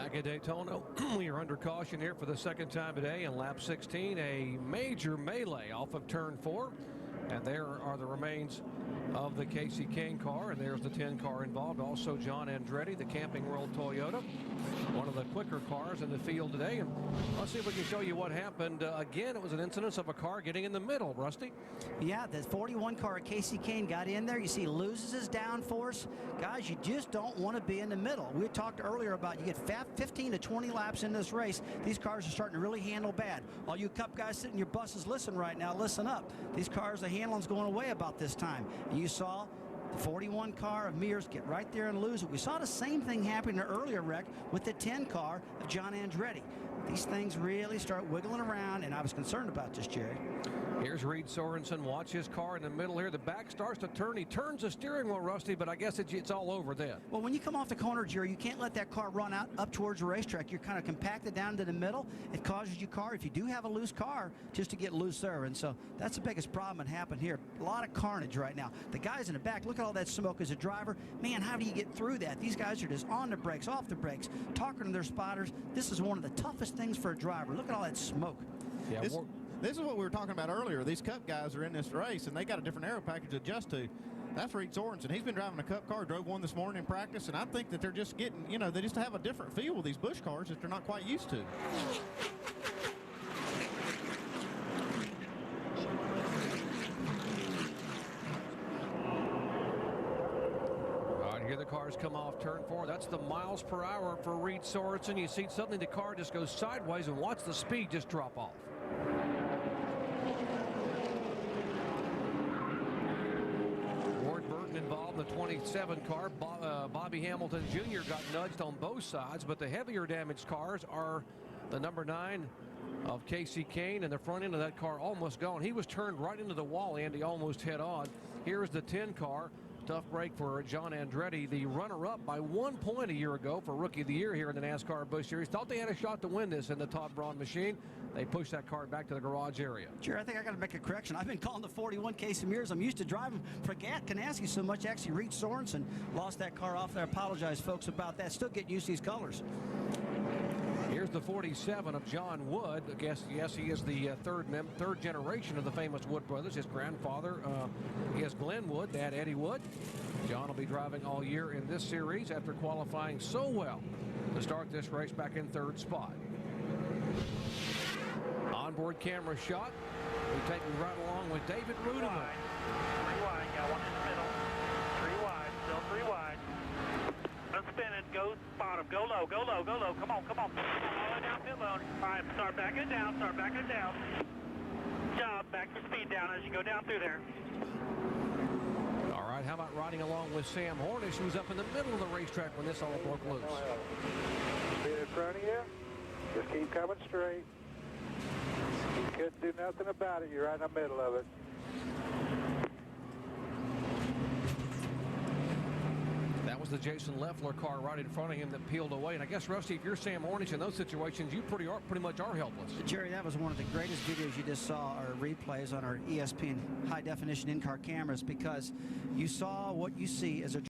Back at Daytona, we are under caution here for the second time today in lap 16. A major melee off of turn 4. And there are the remains of the Casey Kane car, and there's the 10 car involved. Also John Andretti, the Camping World Toyota, one of the quicker cars in the field today. And let's see if we can show you what happened. Again, it was an incidence of a car getting in the middle, Rusty. Yeah, the 41 car at Casey Kane got in there. You see, loses his downforce. Guys, you just don't want to be in the middle. We talked earlier about you get 15 to 20 laps in this race. These cars are starting to really handle bad. All you Cup guys sitting in your buses, listen right now, listen up. These cars, the handling's going away about this time. And you saw the 41 car of Mears get right there and lose it. We saw the same thing happen in an earlier wreck with the 10 car of John Andretti. These things really start wiggling around, and I was concerned about this, Jerry. Here's Reed Sorenson. Watch his car in the middle here. The back starts to turn. He turns the steering wheel, Rusty, but I guess it's all over then. Well, when you come off the corner, Jerry, you can't let that car run out up towards the racetrack. You're kind of compacted down to the middle. It causes your car, if you do have a loose car, just to get looser. And so that's the biggest problem that happened here. A lot of carnage right now. The guys in the back, look at all that smoke as a driver. Man, how do you get through that? These guys are just on the brakes, off the brakes, talking to their spotters. This is one of the toughest things for a driver. Look at all that smoke. Yeah, this is what we were talking about earlier. These Cup guys are in this race, and they got a different aero package to adjust to. That's Reed Sorenson. He's been driving a Cup car, drove one this morning in practice, and I think that they're just getting, they just have a different feel with these Busch cars that they're not quite used to. Here the cars come off turn 4. That's the miles per hour for Reed Sorenson. You see suddenly the car just goes sideways, and watch the speed just drop off. Ward Burton involved in the 27 car. Bobby Hamilton Jr. got nudged on both sides, but the heavier damaged cars are the number 9 of Casey Kane, and the front end of that car almost gone. He was turned right into the wall, Andy, almost head on. Here's the 10 car. Tough break for John Andretti, the runner-up by 1 point a year ago for Rookie of the Year here in the NASCAR Busch Series. Thought they had a shot to win this in the Todd Braun machine. They pushed that car back to the garage area. Sure, I think I got to make a correction. I've been calling the 41 Casey Mears. I'm used to driving for Kanaski so much. Actually, Reed Sorenson lost that car off there. I apologize, folks, about that. Still get used to these colors. Here's the 47 of John Wood. I guess, yes, he is the third generation of the famous Wood brothers. His grandfather is Glenn Wood, dad Eddie Wood. John will be driving all year in this series after qualifying so well to start this race back in 3rd spot. Onboard camera shot. We're taking right along with David Rudeman. 3 wide, got one in the middle. 3 wide, still 3 wide. Let's spin it, go bottom, go low, go low, go low. Come on, come on. All the way down pit lane. All right, start backing it down, start backing it down. Job, back your speed down as you go down through there. All right, how about riding along with Sam Hornish, who's up in the middle of the racetrack when this all broke loose? Speed in front of you. Just keep coming straight. You couldn't do nothing about it. You're right in the middle of it. That was the Jason Leffler car right in front of him that peeled away. And I guess, Rusty, if you're Sam Hornish in those situations, you pretty much are helpless. Jerry, that was one of the greatest videos you just saw, or replays on our ESPN high-definition in-car cameras, because you saw what you see as a